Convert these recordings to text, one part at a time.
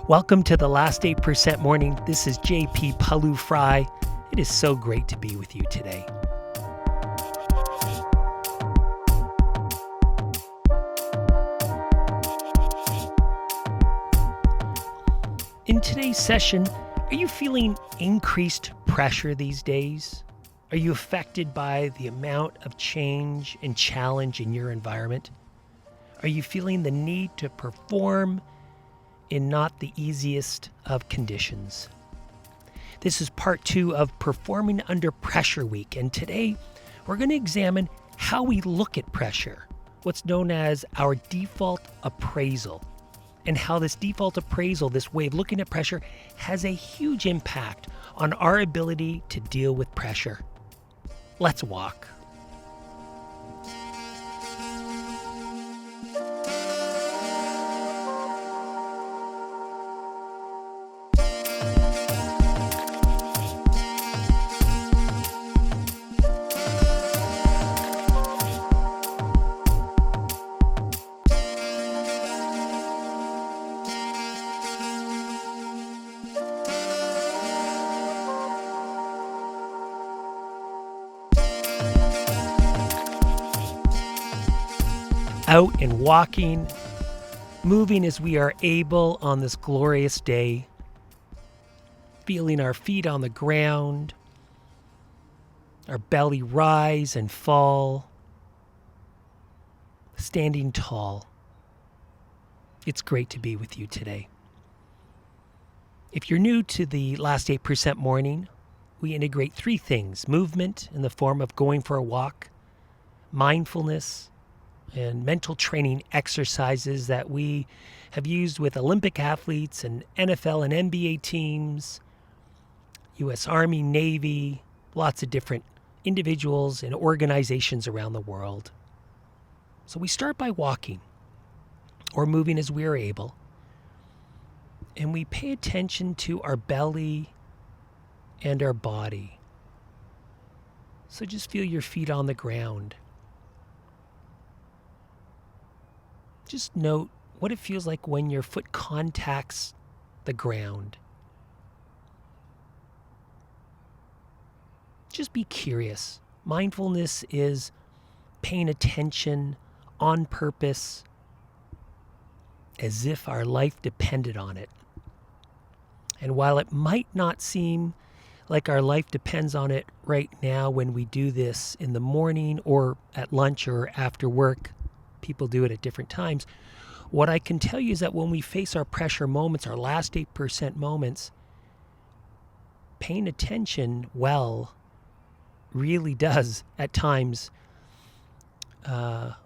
Welcome to the Last 8% Morning. This is JP Pawliw-Fry. It is so great to be with you today. In today's session, are you feeling increased pressure these days? Are you affected by the amount of change and challenge in your environment? Are you feeling the need to perform in not the easiest of conditions? This is part 2 of Performing Under Pressure Week, and today we're going to examine how we look at pressure, what's known as our default appraisal, and how this default appraisal, this way of looking at pressure, has a huge impact on our ability to deal with pressure. Let's walk. Out and walking, moving as we are able on this glorious day, feeling our feet on the ground, our belly rise and fall, standing tall. It's great to be with you today. If you're new to the Last 8% Morning, we integrate 3 things: movement in the form of going for a walk, mindfulness, and mental training exercises that we have used with Olympic athletes and NFL and NBA teams, U.S. Army, Navy, lots of different individuals and organizations around the world. So we start by walking or moving as we are able, and we pay attention to our belly and our body. So just feel your feet on the ground. Just note what it feels like when your foot contacts the ground. Just be curious. Mindfulness is paying attention on purpose, as if our life depended on it. And while it might not seem like our life depends on it right now when we do this in the morning or at lunch or after work, people do it at different times. What I can tell you is that when we face our pressure moments, our last 8% moments, paying attention well really does at times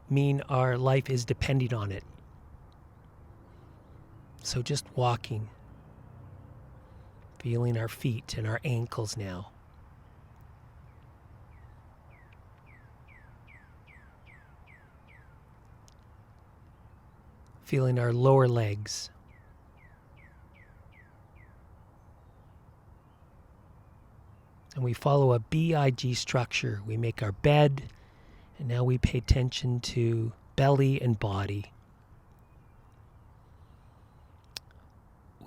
mean our life is depending on it. So just walking, feeling our feet and our ankles now. Feeling our lower legs. And we follow a BIG structure. We make our bed, and now we pay attention to belly and body.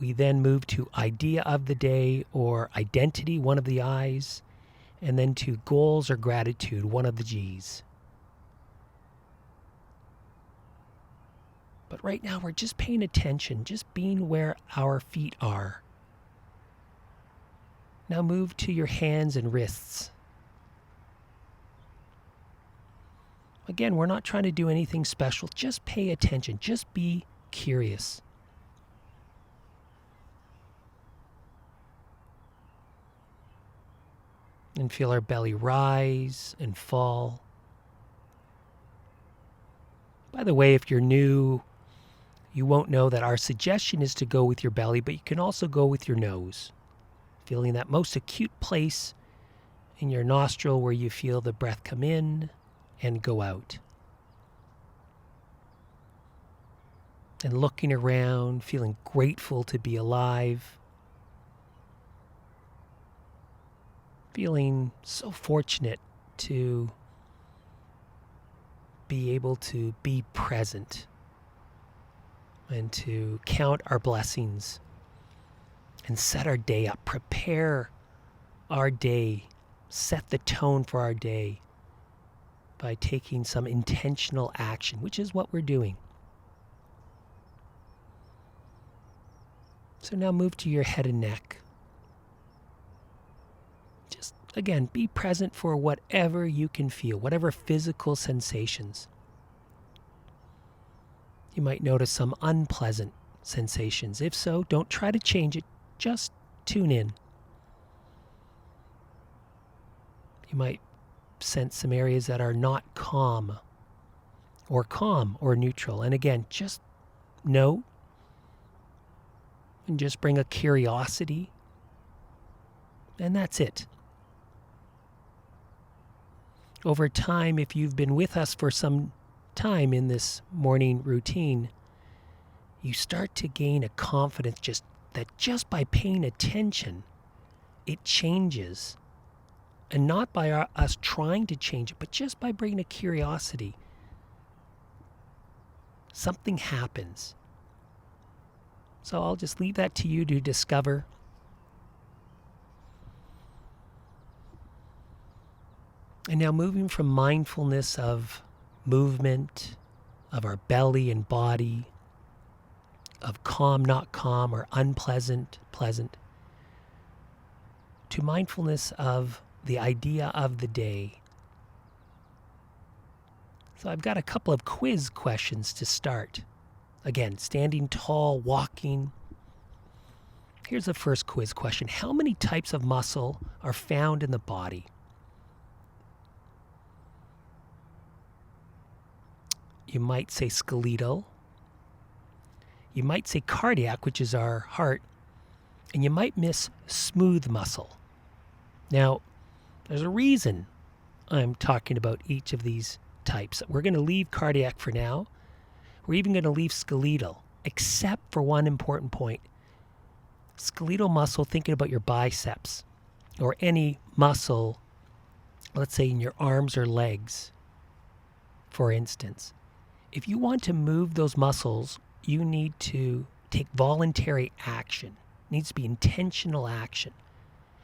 We then move to idea of the day or identity, one of the I's, and then to goals or gratitude, one of the G's. But right now, we're just paying attention, just being where our feet are. Now move to your hands and wrists. Again, we're not trying to do anything special. Just pay attention. Just be curious. And feel our belly rise and fall. By the way, if you're new, you won't know that our suggestion is to go with your belly, but you can also go with your nose, feeling that most acute place in your nostril where you feel the breath come in and go out. And looking around, feeling grateful to be alive, feeling so fortunate to be able to be present and to count our blessings and set our day up, prepare our day, set the tone for our day by taking some intentional action, which is what we're doing. So now move to your head and neck. Just, again, be present for whatever you can feel, whatever physical sensations. You might notice some unpleasant sensations. If so, don't try to change it. Just tune in. You might sense some areas that are not calm or neutral. And again, just note and just bring a curiosity. And that's it. Over time, if you've been with us for some time in this morning routine, you start to gain a confidence just by paying attention, it changes. And not by us trying to change it, but just by bringing a curiosity. Something happens. So I'll just leave that to you to discover. And now moving from mindfulness of movement, of our belly and body, of calm, not calm, or unpleasant, pleasant, to mindfulness of the idea of the day. So I've got a couple of quiz questions to start. Again, standing tall, walking. Here's the first quiz question. How many types of muscle are found in the body? You might say skeletal. You might say cardiac, which is our heart. And you might miss smooth muscle. Now, there's a reason I'm talking about each of these types. We're going to leave cardiac for now. We're even going to leave skeletal, except for one important point. Skeletal muscle, thinking about your biceps or any muscle, let's say in your arms or legs, for instance. If you want to move those muscles, you need to take voluntary action. It needs to be intentional action.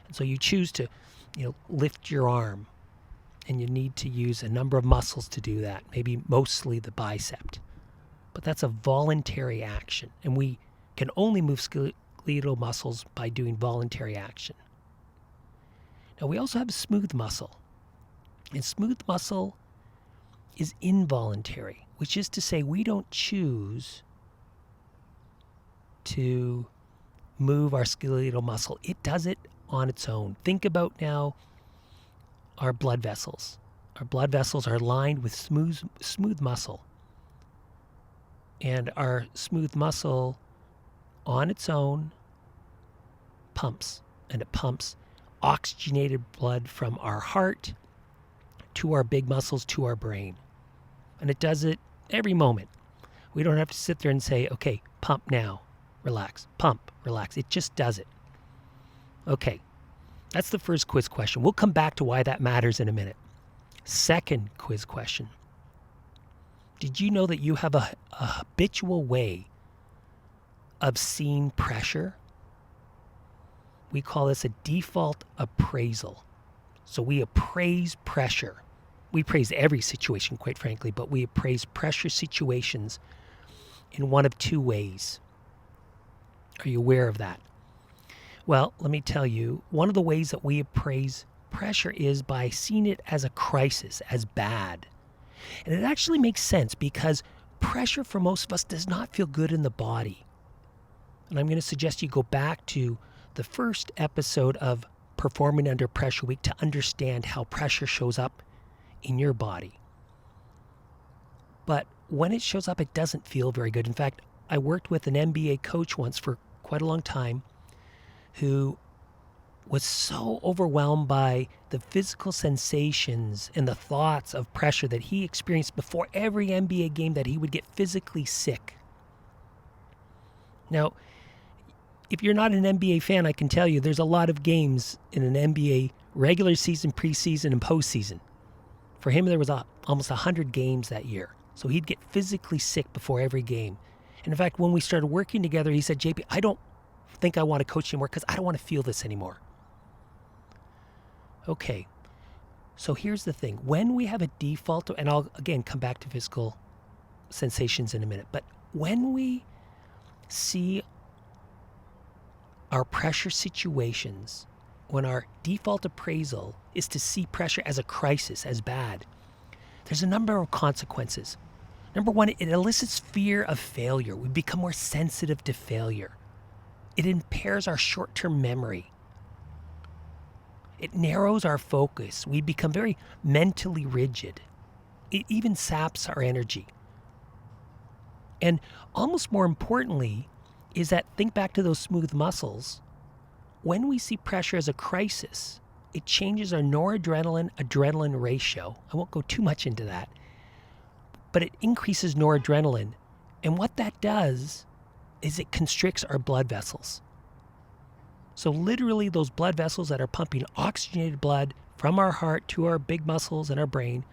And so you choose to lift your arm, and you need to use a number of muscles to do that, maybe mostly the bicep. But that's a voluntary action, and we can only move skeletal muscles by doing voluntary action. Now, we also have smooth muscle, and smooth muscle is involuntary, which is to say we don't choose to move our skeletal muscle. It does it on its own. Think about now our blood vessels. Our blood vessels are lined with smooth muscle. And our smooth muscle on its own pumps. And it pumps oxygenated blood from our heart to our big muscles to our brain. And it does it every moment. We don't have to sit there and say, okay, pump now, relax, pump, relax. It just does it. Okay, that's the first quiz question. We'll come back to why that matters in a minute. Second quiz question. Did you know that you have a habitual way of seeing pressure? We call this a default appraisal. So we appraise pressure. We praise every situation, quite frankly, but we appraise pressure situations in one of two ways. Are you aware of that? Well, let me tell you, one of the ways that we appraise pressure is by seeing it as a crisis, as bad. And it actually makes sense because pressure for most of us does not feel good in the body. And I'm going to suggest you go back to the first episode of Performing Under Pressure Week to understand how pressure shows up in your body. But when it shows up, it doesn't feel very good. In fact, I worked with an MBA coach once for quite a long time who was so overwhelmed by the physical sensations and the thoughts of pressure that he experienced before every NBA game that he would get physically sick. Now, if you're not an NBA fan, I can tell you there's a lot of games in an NBA regular season, preseason, and postseason. For him, there was almost 100 games that year. So he'd get physically sick before every game. And in fact, when we started working together, he said, JP, I don't think I want to coach anymore because I don't want to feel this anymore. Okay, so here's the thing. When we have a default, and I'll again come back to physical sensations in a minute, but when we see our pressure situations, when our default appraisal is to see pressure as a crisis, as bad, there's a number of consequences. Number one, it elicits fear of failure. We become more sensitive to failure. It impairs our short-term memory. It narrows our focus. We become very mentally rigid. It even saps our energy. And almost more importantly is that, think back to those smooth muscles. When we see pressure as a crisis, it changes our noradrenaline-adrenaline ratio. I won't go too much into that, but it increases noradrenaline. And what that does is it constricts our blood vessels. So literally those blood vessels that are pumping oxygenated blood from our heart to our big muscles and our brain,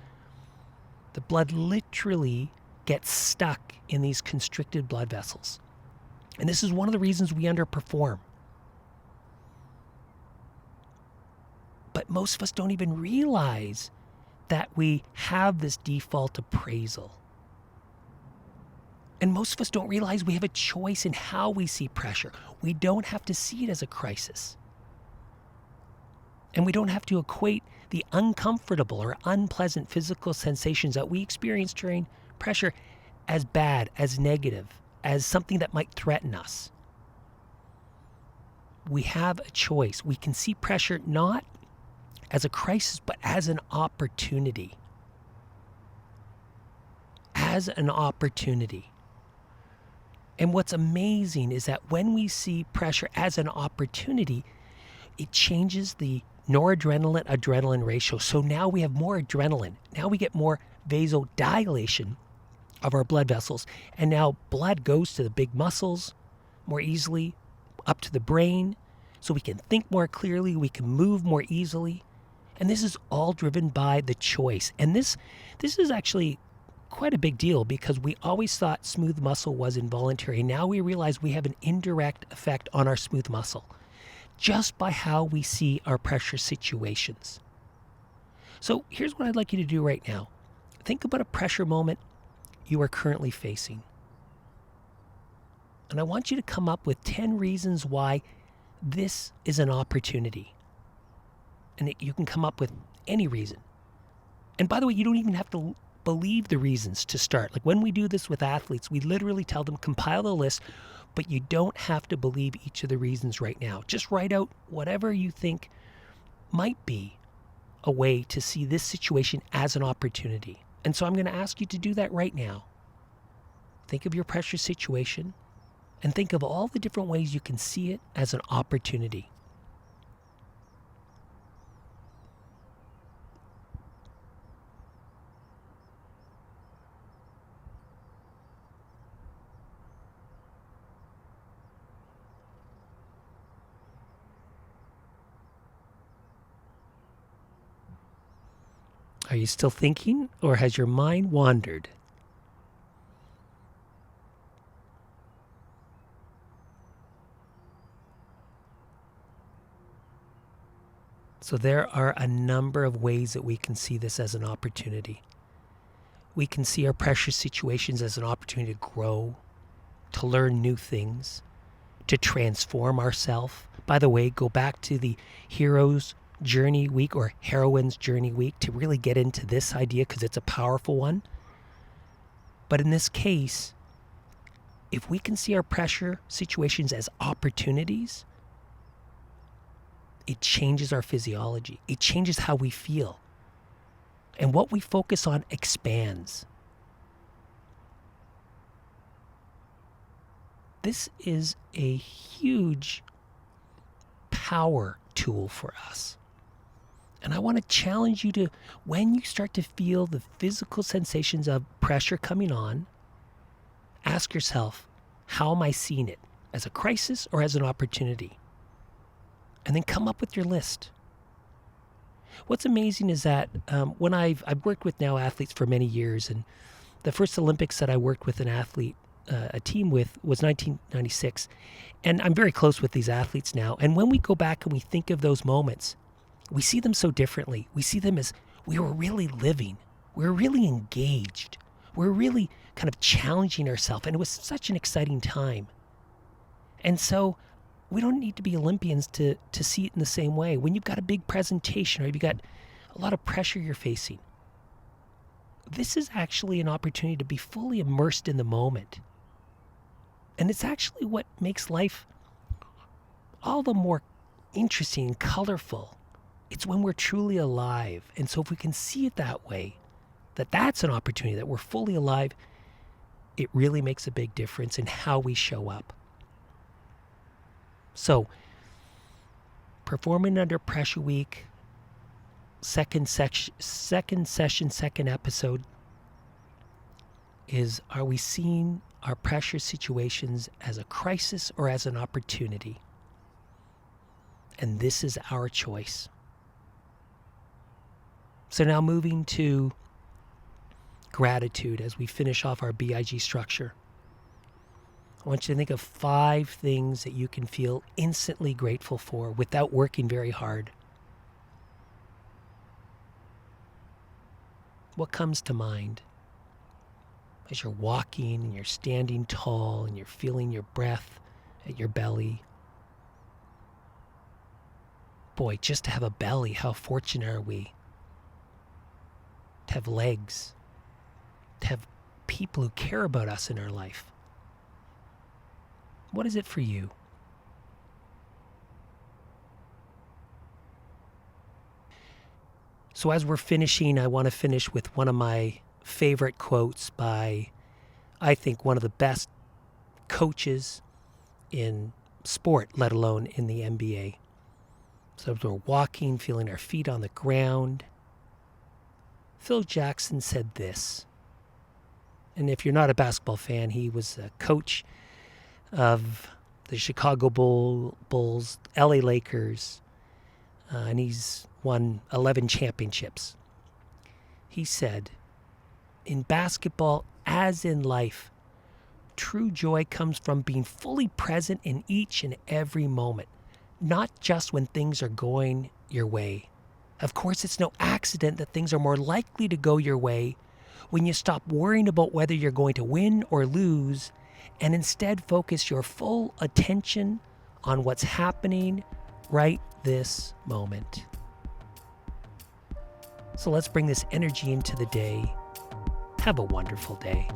the blood literally gets stuck in these constricted blood vessels. And this is one of the reasons we underperform. But most of us don't even realize that we have this default appraisal. And most of us don't realize we have a choice in how we see pressure. We don't have to see it as a crisis. And we don't have to equate the uncomfortable or unpleasant physical sensations that we experience during pressure as bad, as negative, as something that might threaten us. We have a choice. We can see pressure not as a crisis, but as an opportunity. As an opportunity. And what's amazing is that when we see pressure as an opportunity, it changes the noradrenaline-adrenaline ratio. So now we have more adrenaline. Now we get more vasodilation of our blood vessels. And now blood goes to the big muscles more easily, up to the brain, so we can think more clearly, we can move more easily. And this is all driven by the choice. And this is actually quite a big deal, because we always thought smooth muscle was involuntary. Now we realize we have an indirect effect on our smooth muscle just by how we see our pressure situations. So here's what I'd like you to do right now. Think about a pressure moment you are currently facing. And I want you to come up with 10 reasons why this is an opportunity. And you can come up with any reason. And by the way, you don't even have to believe the reasons to start. Like when we do this with athletes, we literally tell them, compile a list, but you don't have to believe each of the reasons right now. Just write out whatever you think might be a way to see this situation as an opportunity. And so I'm going to ask you to do that right now. Think of your pressure situation and think of all the different ways you can see it as an opportunity. Are you still thinking, or has your mind wandered? So there are a number of ways that we can see this as an opportunity. We can see our pressure situations as an opportunity to grow, to learn new things, to transform ourselves. By the way, go back to the Hero's Journey Week or Heroine's Journey Week to really get into this idea, because it's a powerful one. But in this case, if we can see our pressure situations as opportunities, it changes our physiology. It changes how we feel. And what we focus on expands. This is a huge power tool for us. And I want to challenge you to, when you start to feel the physical sensations of pressure coming on, ask yourself, how am I seeing it? As a crisis or as an opportunity? And then come up with your list. What's amazing is that when I've worked with now athletes for many years, and the first Olympics that I worked with an athlete a team with was 1996. And I'm very close with these athletes now. And when we go back and we think of those moments, we see them so differently. We see them as we were really living. We were really engaged. We were really kind of challenging ourselves. And it was such an exciting time. And so we don't need to be Olympians to see it in the same way. When you've got a big presentation or you've got a lot of pressure you're facing, this is actually an opportunity to be fully immersed in the moment. And it's actually what makes life all the more interesting and colorful. It's when we're truly alive. And so if we can see it that way, that's an opportunity, that we're fully alive, it really makes a big difference in how we show up. So, Performing Under Pressure Week, second episode is, are we seeing our pressure situations as a crisis or as an opportunity? And this is our choice. So now moving to gratitude as we finish off our BIG structure. I want you to think of 5 things that you can feel instantly grateful for without working very hard. What comes to mind as you're walking and you're standing tall and you're feeling your breath at your belly? Boy, just to have a belly, how fortunate are we? To have legs, to have people who care about us in our life. What is it for you? So as we're finishing, I want to finish with one of my favorite quotes by, I think, one of the best coaches in sport, let alone in the NBA. So as we're walking, feeling our feet on the ground, Phil Jackson said this. And if you're not a basketball fan, he was a coach of the Chicago Bulls, LA Lakers, and he's won 11 championships. He said, in basketball, as in life, true joy comes from being fully present in each and every moment, not just when things are going your way. Of course, it's no accident that things are more likely to go your way when you stop worrying about whether you're going to win or lose and instead focus your full attention on what's happening right this moment. So let's bring this energy into the day. Have a wonderful day.